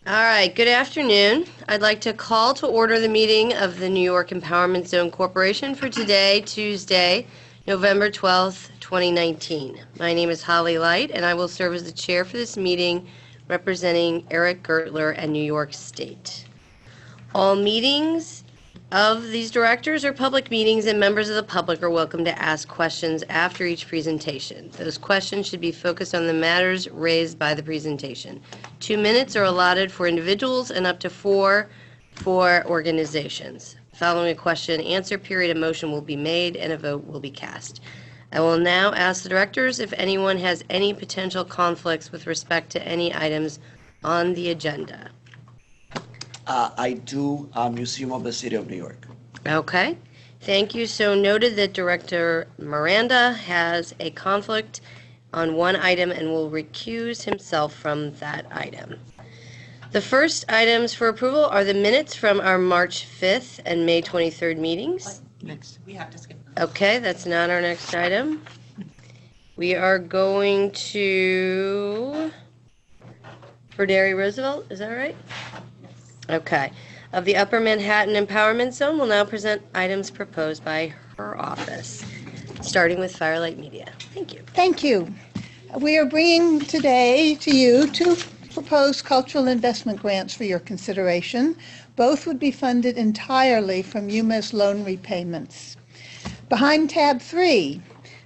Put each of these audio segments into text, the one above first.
All right, good afternoon. I'd like to call to order the meeting of the New York Empowerment Zone Corporation for today, Tuesday, November 12th, 2019. My name is Holly Light, and I will serve as the chair for this meeting, representing Eric Gertler and New York State. All meetings of these directors are public meetings, and members of the public are welcome to ask questions after each presentation. Those questions should be focused on the matters raised by the presentation. 2 minutes are allotted for individuals and up to 4 for organizations. Following a question and answer period, a motion will be made and a vote will be cast. I will now ask the directors if anyone has any potential conflicts with respect to any items on the agenda. I do, Museum of the City of New York. Okay, thank you. So noted that Director Miranda has a conflict on one item and will recuse himself from that item. The first items for approval are the minutes from our March 5th and May 23rd meetings. Next, we have to skip them. Okay, that's not our next item. We are going to, for Derry Roosevelt, is that right? Okay. Of the Upper Manhattan Empowerment Zone will now present items proposed by her office, starting with Firelight Media. Thank you. Thank you. We are bringing today to you two proposed cultural investment grants for your consideration. Both would be funded entirely from UMass loan repayments. Behind tab 3,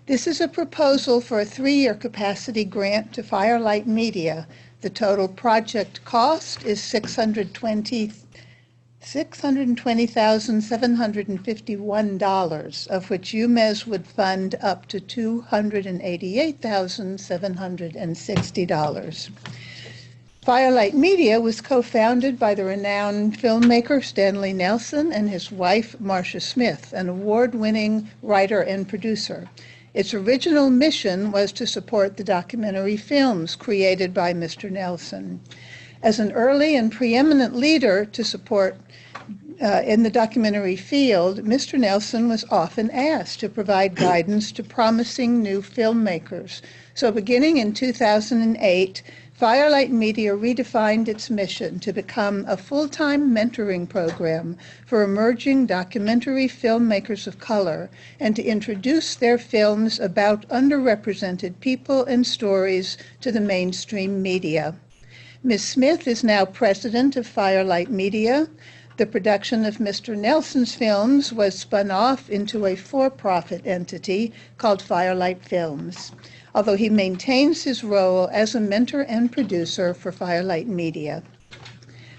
this is a proposal for a 3-year capacity grant to Firelight Media. The total project cost is $620,751, of which UMass would fund up to $288,760. Firelight Media was co-founded by the renowned filmmaker Stanley Nelson and his wife Marcia Smith, an award-winning writer and producer. Its original mission was to support the documentary films created by Mr. Nelson. As an early and preeminent leader to support in the documentary field, Mr. Nelson was often asked to provide guidance to promising new filmmakers. So beginning in 2008, Firelight Media redefined its mission to become a full-time mentoring program for emerging documentary filmmakers of color and to introduce their films about underrepresented people and stories to the mainstream media. Ms. Smith is now president of Firelight Media. The production of Mr. Nelson's films was spun off into a for-profit entity called Firelight Films, although he maintains his role as a mentor and producer for Firelight Media.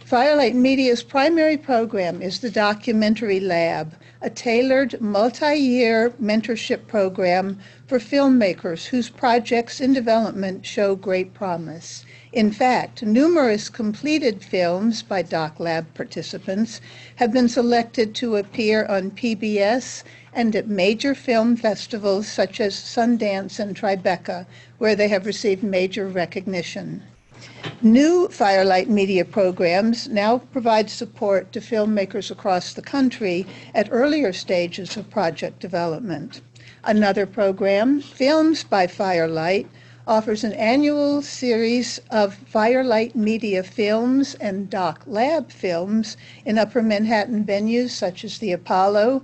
Firelight Media's primary program is the Documentary Lab, a tailored multi-year mentorship program for filmmakers whose projects in development show great promise. In fact, numerous completed films by Doc Lab participants have been selected to appear on PBS and at major film festivals such as Sundance and Tribeca, where they have received major recognition. New Firelight Media programs now provide support to filmmakers across the country at earlier stages of project development. Another program, Films by Firelight, offers an annual series of Firelight Media films and Doc Lab films in Upper Manhattan venues such as the Apollo,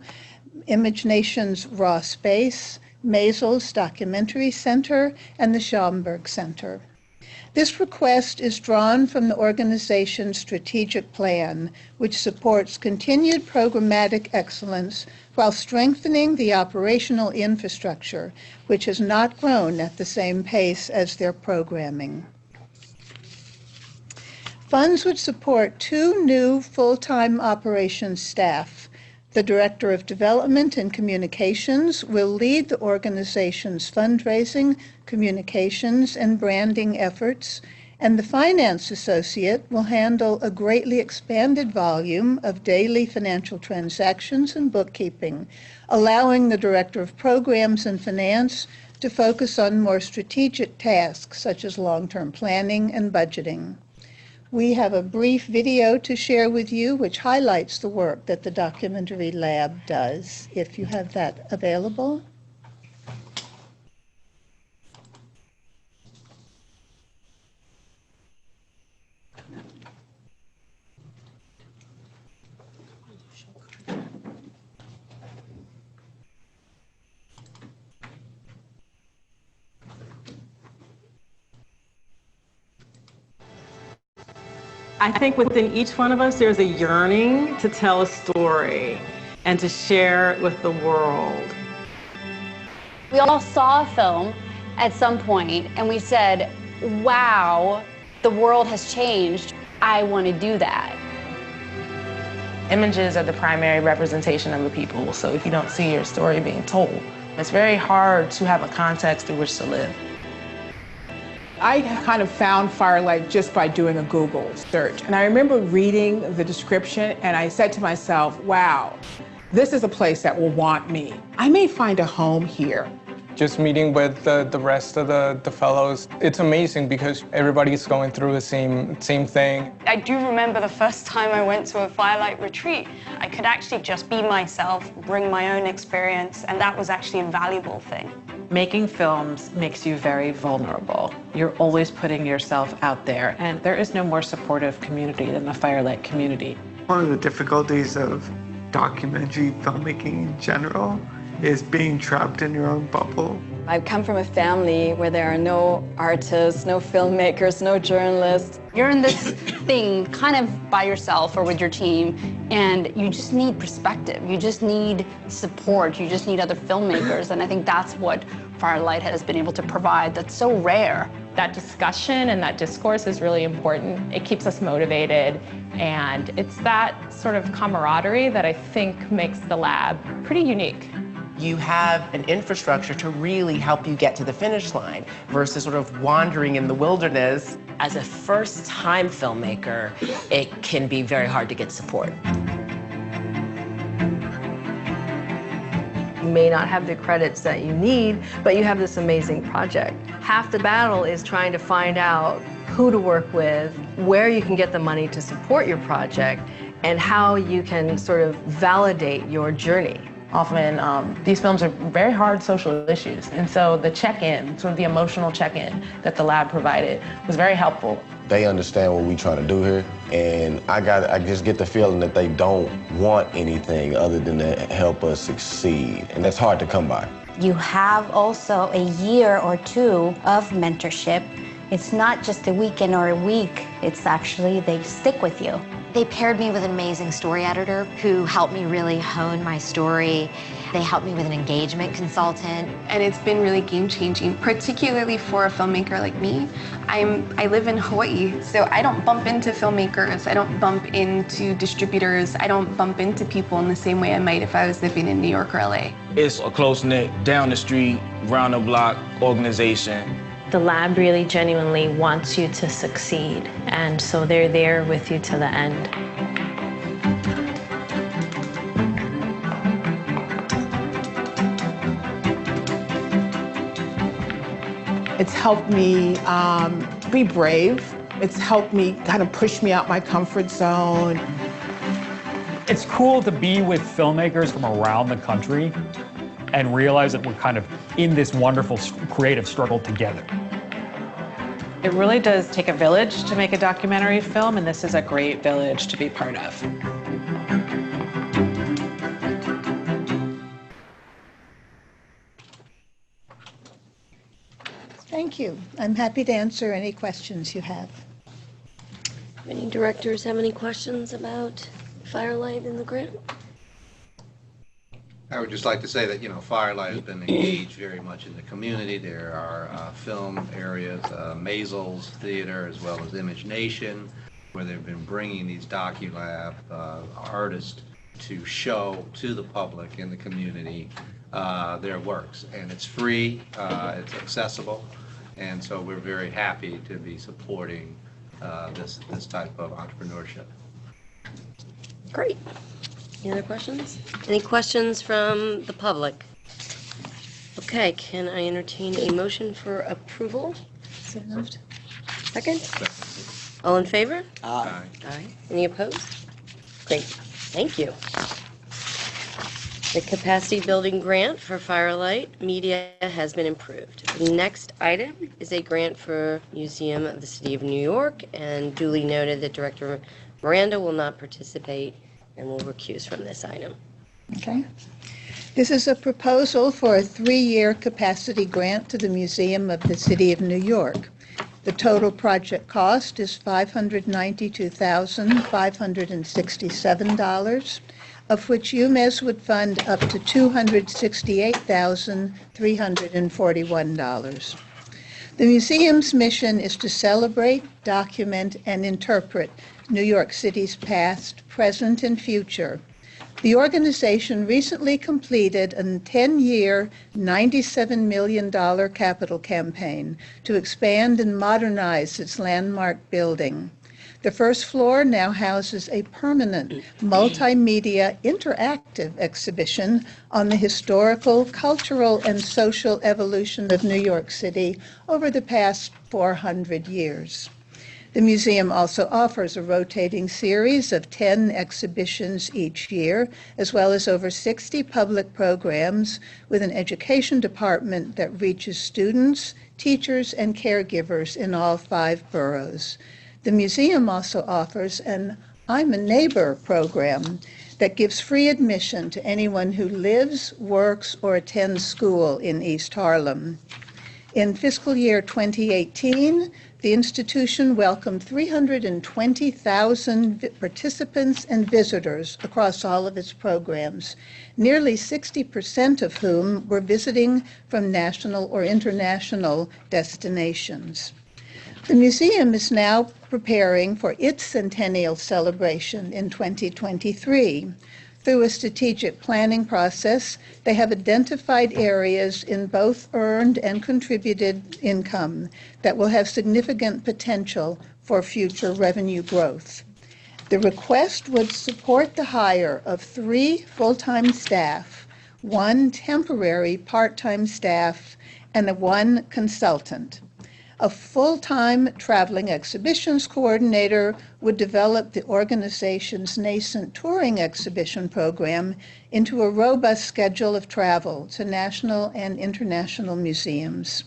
Image Nation's Raw Space, Maisels Documentary Center, and the Schaumburg Center. This request is drawn from the organization's strategic plan, which supports continued programmatic excellence while strengthening the operational infrastructure, which has not grown at the same pace as their programming. Funds would support 2 new full-time operations staff. The Director of Development and Communications will lead the organization's fundraising, communications, and branding efforts, and the Finance Associate will handle a greatly expanded volume of daily financial transactions and bookkeeping, allowing the Director of Programs and Finance to focus on more strategic tasks such as long-term planning and budgeting. We have a brief video to share with you which highlights the work that the Documentary Lab does, if you have that available. I think within each one of us, there's a yearning to tell a story and to share it with the world. We all saw a film at some point and we said, wow, the world has changed. I want to do that. Images are the primary representation of the people, so if you don't see your story being told, it's very hard to have a context through which to live. I kind of found Firelight just by doing a Google search. And I remember reading the description and I said to myself, wow, this is a place that will want me. I may find a home here. Just meeting with the rest of the fellows, it's amazing because everybody's going through the same thing. I do remember the first time I went to a Firelight retreat. I could actually just be myself, bring my own experience, and that was actually a valuable thing. Making films makes you very vulnerable. You're always putting yourself out there, and there is no more supportive community than the Firelight community. One of the difficulties of documentary filmmaking in general is being trapped in your own bubble. I come from a family where there are no artists, no filmmakers, no journalists. You're in this thing kind of by yourself or with your team, and you just need perspective. You just need support. You just need other filmmakers, and I think that's what Firelight has been able to provide that's so rare. That discussion and that discourse is really important. It keeps us motivated, and it's that sort of camaraderie that I think makes the lab pretty unique. You have an infrastructure to really help you get to the finish line versus sort of wandering in the wilderness. As a first-time filmmaker, it can be very hard to get support. You may not have the credits that you need, but you have this amazing project. Half the battle is trying to find out who to work with, where you can get the money to support your project, and how you can sort of validate your journey. Often, these films are very hard social issues, and so the check-in, sort of the emotional check-in that the lab provided was very helpful. They understand what we're trying to do here, and I just get the feeling that they don't want anything other than to help us succeed, and that's hard to come by. You have also a year or two of mentorship. It's not just a weekend or a week, it's actually they stick with you. They paired me with an amazing story editor who helped me really hone my story. They helped me with an engagement consultant. And it's been really game-changing, particularly for a filmmaker like me. I live in Hawaii, so I don't bump into filmmakers. I don't bump into distributors. I don't bump into people in the same way I might if I was living in New York or LA. It's a close-knit, down-the-street, round-the-block organization. The lab really genuinely wants you to succeed, and so they're there with you to the end. It's helped me be brave. It's helped me kind of push me out my comfort zone. It's cool to be with filmmakers from around the country and realize that we're kind of in this wonderful creative struggle together. It really does take a village to make a documentary film, and this is a great village to be part of. Thank you. I'm happy to answer any questions you have. Any directors have any questions about Firelight and the grant? I would just like to say that, Firelight has been engaged very much in the community. There are film areas, Maisels Theater, as well as Image Nation, where they've been bringing these DocuLab artists to show to the public in the community their works. And it's free, it's accessible, and so we're very happy to be supporting this type of entrepreneurship. Great. Any other questions? Any questions from the public? Okay, can I entertain a motion for approval? So moved. Second? All in favor? Aye. Aye. Any opposed? Great, thank you. The capacity building grant for Firelight Media has been approved. The next item is a grant for Museum of the City of New York, and duly noted that Director Miranda will not participate and will recuse from this item. Okay. This is a proposal for a 3-year capacity grant to the Museum of the City of New York. The total project cost is $592,567, of which UMES would fund up to $268,341. The museum's mission is to celebrate, document, and interpret New York City's past, present, and future. The organization recently completed a 10-year, $97 million capital campaign to expand and modernize its landmark building. The first floor now houses a permanent multimedia interactive exhibition on the historical, cultural, and social evolution of New York City over the past 400 years. The museum also offers a rotating series of 10 exhibitions each year, as well as over 60 public programs with an education department that reaches students, teachers, and caregivers in all 5 boroughs. The museum also offers an I'm a Neighbor program that gives free admission to anyone who lives, works, or attends school in East Harlem. In fiscal year 2018, the institution welcomed 320,000 participants and visitors across all of its programs, nearly 60% of whom were visiting from national or international destinations. The museum is now preparing for its centennial celebration in 2023. Through a strategic planning process, they have identified areas in both earned and contributed income that will have significant potential for future revenue growth. The request would support the hire of 3 full-time staff, 1 temporary part-time staff, and 1 consultant. A full-time traveling exhibitions coordinator would develop the organization's nascent touring exhibition program into a robust schedule of travel to national and international museums.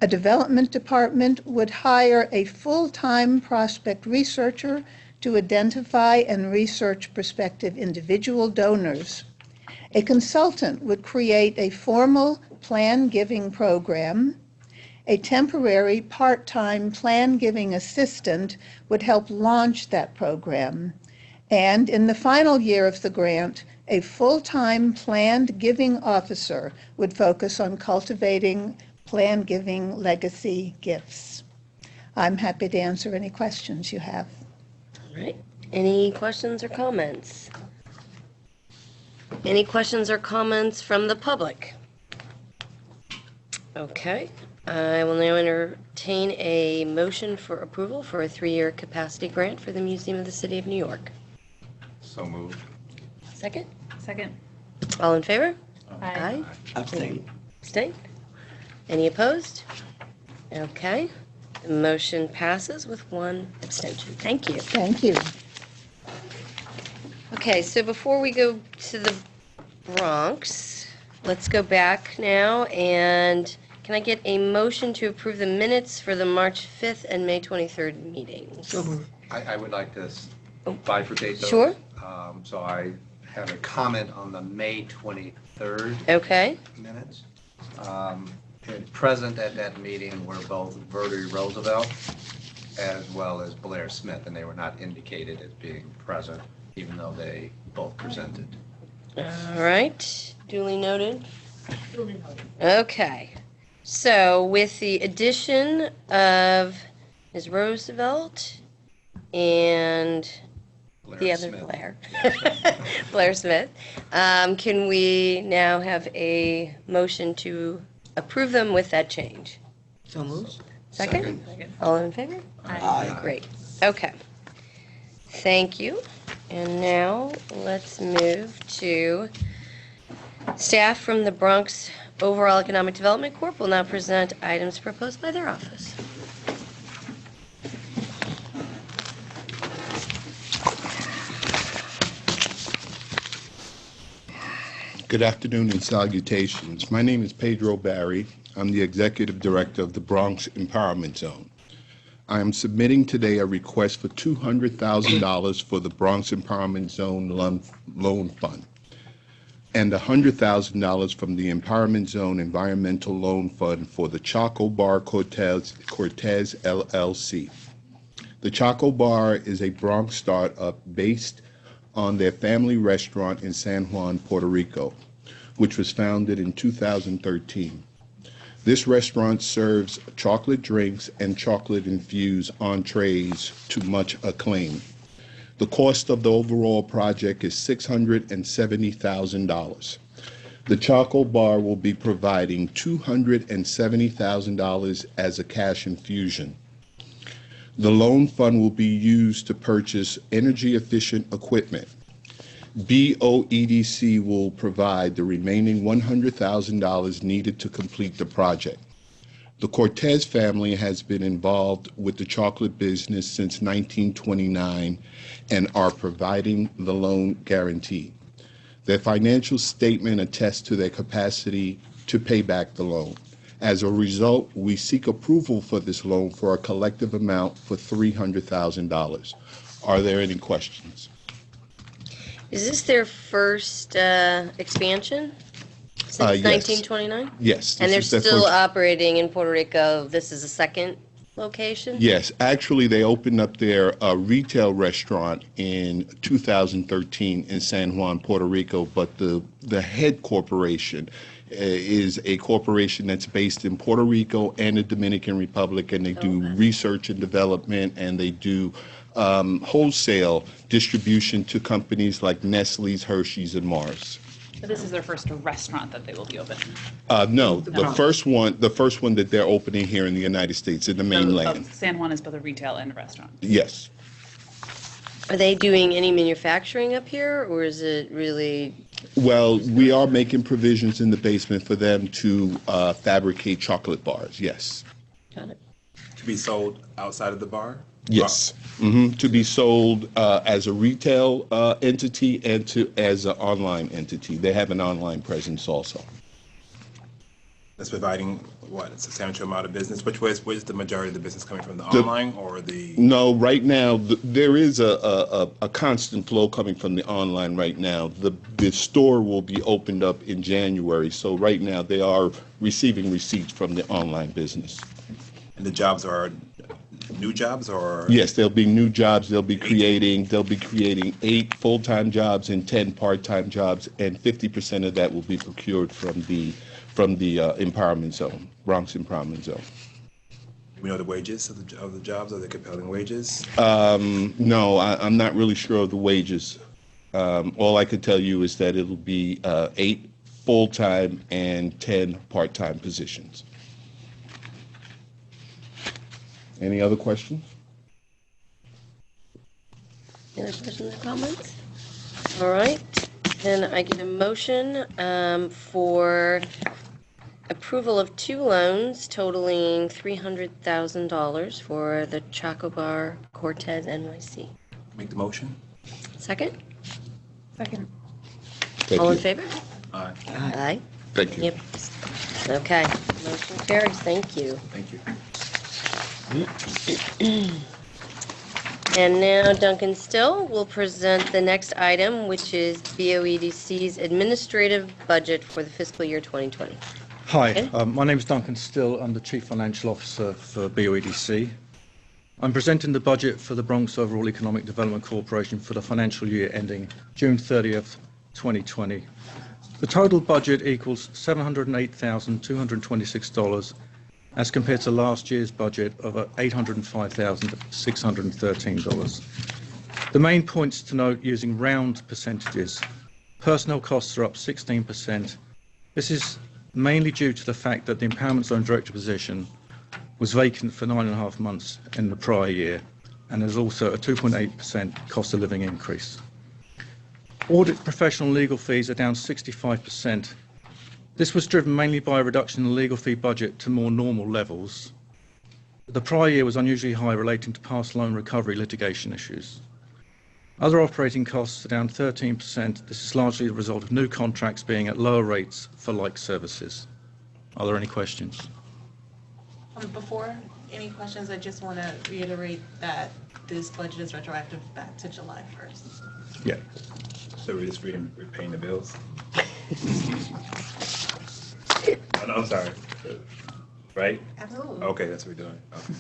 A development department would hire a full-time prospect researcher to identify and research prospective individual donors. A consultant would create a formal plan-giving program. A temporary part-time plan-giving assistant would help launch that program. And in the final year of the grant, a full-time planned giving officer would focus on cultivating planned giving legacy gifts. I'm happy to answer any questions you have. All right. Any questions or comments? Any questions or comments from the public? Okay. I will now entertain a motion for approval for a 3-year capacity grant for the Museum of the City of New York. So moved. Second? Second. All in favor? Aye. Abstain. Abstain? Any opposed? Okay. The motion passes with 1 abstention. Thank you. Thank you. Okay, so before we go to the Bronx, let's go back now and can I get a motion to approve the minutes for the March 5th and May 23rd meetings? I would like to bifurcate those. Sure. So I have a comment on the May 23rd Okay. minutes. And present at that meeting were both Verdi Roosevelt as well as Blair Smith, and they were not indicated as being present, even though they both presented. All right. Duly noted. Okay. So with the addition of Ms. Roosevelt and the other Blair, Blair Smith, can we now have a motion to approve them with that change? So moved. Second? All in favor? Aye. Great. Okay. Thank you. And now let's move to staff from the Bronx Overall Economic Development Corp. Will now present items proposed by their office. Good afternoon and salutations. My name is Pedro Barry. I'm the Executive Director of the Bronx Empowerment Zone. I am submitting today a request for $200,000 for the Bronx Empowerment Zone Loan Fund. and $100,000 from the Empowerment Zone Environmental Loan Fund for the Choco Bar Cortez LLC. The Choco Bar is a Bronx startup based on their family restaurant in San Juan, Puerto Rico, which was founded in 2013. This restaurant serves chocolate drinks and chocolate-infused entrees to much acclaim. The cost of the overall project is $670,000. The Choco Bar will be providing $270,000 as a cash infusion. The loan fund will be used to purchase energy-efficient equipment. BOEDC will provide the remaining $100,000 needed to complete the project. The Cortez family has been involved with the chocolate business since 1929 and are providing the loan guarantee. Their financial statement attests to their capacity to pay back the loan. As a result, we seek approval for this loan for a collective amount for $300,000. Are there any questions? Is this their first expansion since Yes. 1929? Yes. And they're this is their still first- operating in Puerto Rico. This is a second location? Yes, actually, they opened up their retail restaurant in 2013 in San Juan, Puerto Rico, but the head corporation is a corporation that's based in Puerto Rico and the Dominican Republic, and they do research and development, and they do wholesale distribution to companies like Nestle's, Hershey's, and Mars. But this is their first restaurant that they will be opening. No, the first one that they're opening here in the United States, in the mainland. San Juan is both a retail and a restaurant. Yes. Are they doing any manufacturing up here, or is it really? Well, we are making provisions in the basement for them to fabricate chocolate bars, yes. Got it. To be sold outside of the bar? Yes. To be sold as a retail entity and as an online entity. They have an online presence also. That's providing what, a substantial amount of business? Where's the majority of the business coming from, the online or the? No, right now, there is a constant flow coming from the online right now. The store will be opened up in January, so right now they are receiving receipts from the online business. And the jobs are new jobs or? Yes, there'll be new jobs. They'll be creating 8 full-time jobs and 10 part-time jobs, and 50% of that will be procured from the empowerment zone, Bronx Empowerment Zone. We know the wages of the jobs. Are they compelling wages? No, I'm not really sure of the wages. All I could tell you is that it'll be 8 full-time and 10 part-time positions. Any other questions? Any other questions or comments? All right. Can I get a motion for approval of 2 loans totaling $300,000 for the Choco Bar Cortez NYC? Make the motion. Second? Second. All in favor? Aye. Aye. Thank you. Yep. Okay. Motion carries. Thank you. Thank you. And now Duncan Still will present the next item, which is BOEDC's administrative budget for the fiscal year 2020. Hi, Okay. my name is Duncan Still. I'm the Chief Financial Officer for BOEDC. I'm presenting the budget for the Bronx Overall Economic Development Corporation for the financial year ending June 30th, 2020. The total budget equals $708,226 as compared to last year's budget of $805,613. The main points to note using round percentages. Personnel costs are up 16%. This is mainly due to the fact that the Empowerment Zone Director position was vacant for 9.5 months in the prior year, and there's also a 2.8% cost of living increase. Audit, professional and legal fees are down 65%. This was driven mainly by a reduction in the legal fee budget to more normal levels. The prior year was unusually high relating to past loan recovery litigation issues. Other operating costs are down 13%. This is largely the result of new contracts being at lower rates for like services. Are there any questions? Before any questions, I just want to reiterate that this budget is retroactive back to July 1st. Yeah. So we're just repaying the bills? Oh, no, I'm sorry. Right? Absolutely. Okay, that's what we're doing. Okay.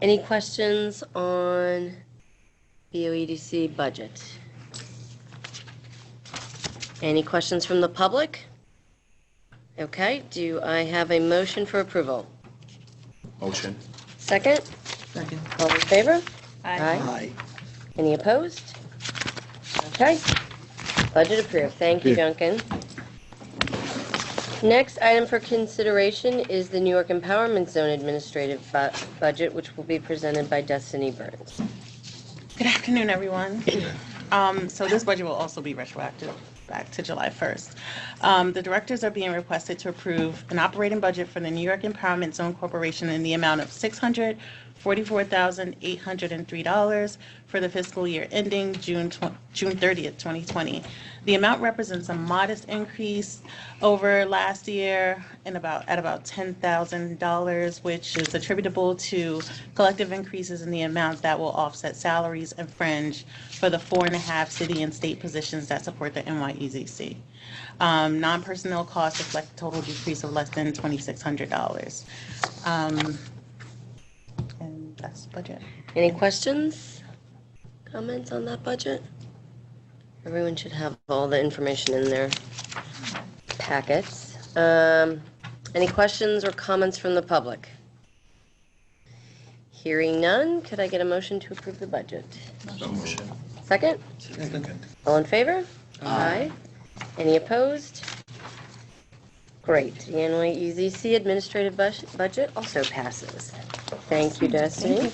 Any questions on BOEDC budget? Any questions from the public? Okay, do I have a motion for approval? Motion. Second? Second. All in favor? Aye. Any opposed? Okay. Budget approved. Thank you, Yeah. Duncan. Next item for consideration is the New York Empowerment Zone Administrative Budget, which will be presented by Destiny Burns. Good afternoon, everyone. So this budget will also be retroactive back to July 1st. The directors are being requested to approve an operating budget for the New York Empowerment Zone Corporation in the amount of $644,803 for the fiscal year ending June 30th, 2020. The amount represents a modest increase over last year at about $10,000, which is attributable to collective increases in the amount that will offset salaries and fringe for the 4.5 city and state positions that support the NYEZC. Non-personnel costs reflect a total decrease of less than $2,600. And that's the budget. Any questions, comments on that budget? Everyone should have all the information in their packets. Any questions or comments from the public? Hearing none, could I get a motion to approve the budget? Motion. Second? Second. All in favor? Aye. Any opposed? Great. The NYEZC administrative budget also passes. Thank you, Destiny.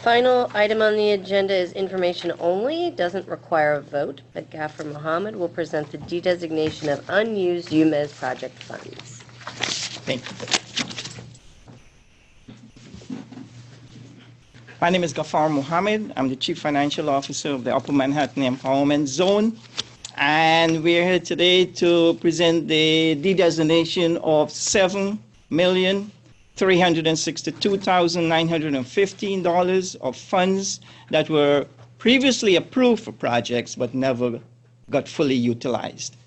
Final item on the agenda is information only. Doesn't require a vote, but Gaffer Mohammed will present the de-designation of unused UMES project funds. Thank you. My name is Ghaffar Mohammed. I'm the Chief Financial Officer of the Upper Manhattan Empowerment Zone. And we're here today to present the de-designation of $7,362,915 of funds that were previously approved for projects but never got fully utilized.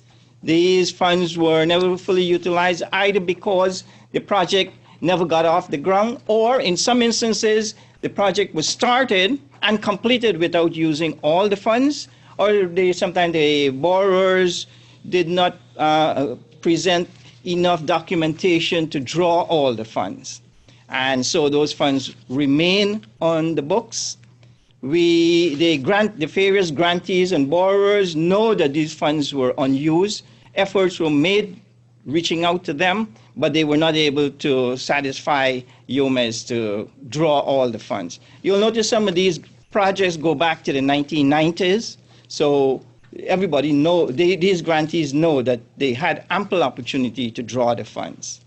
These funds were never fully utilized either because the project never got off the ground, or in some instances, the project was started and completed without using all the funds, or sometimes the borrowers did not present enough documentation to draw all the funds. And so those funds remain on the books. The various grantees and borrowers know that these funds were unused. Efforts were made reaching out to them, but they were not able to satisfy UMES to draw all the funds. You'll notice some of these projects go back to the 1990s. So everybody these grantees know that they had ample opportunity to draw the funds.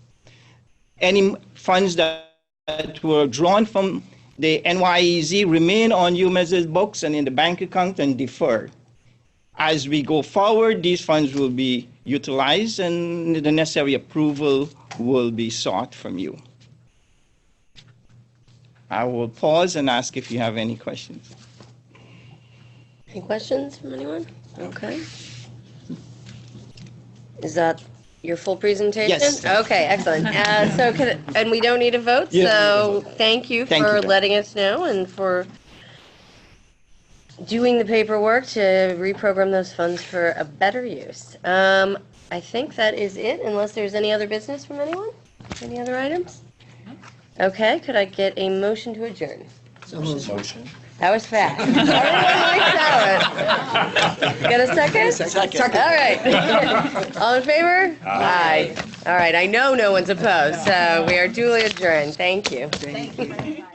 Any funds that were drawn from the NYEZ remain on UMES's books and in the bank account and deferred. As we go forward, these funds will be utilized and the necessary approval will be sought from you. I will pause and ask if you have any questions. Any questions from anyone? Okay. Is that your full presentation? Yes. Okay, excellent. And we don't need a vote, so thank you for letting us know and for doing the paperwork to reprogram those funds for a better use. I think that is it, unless there's any other business from anyone? Any other items? Okay, could I get a motion to adjourn? Motion. That was fast. Everyone likes that one. Got a second? Second. All right. All in favor? Aye. All right, I know no one's opposed, so we are duly adjourned. Thank you. Thank you very much.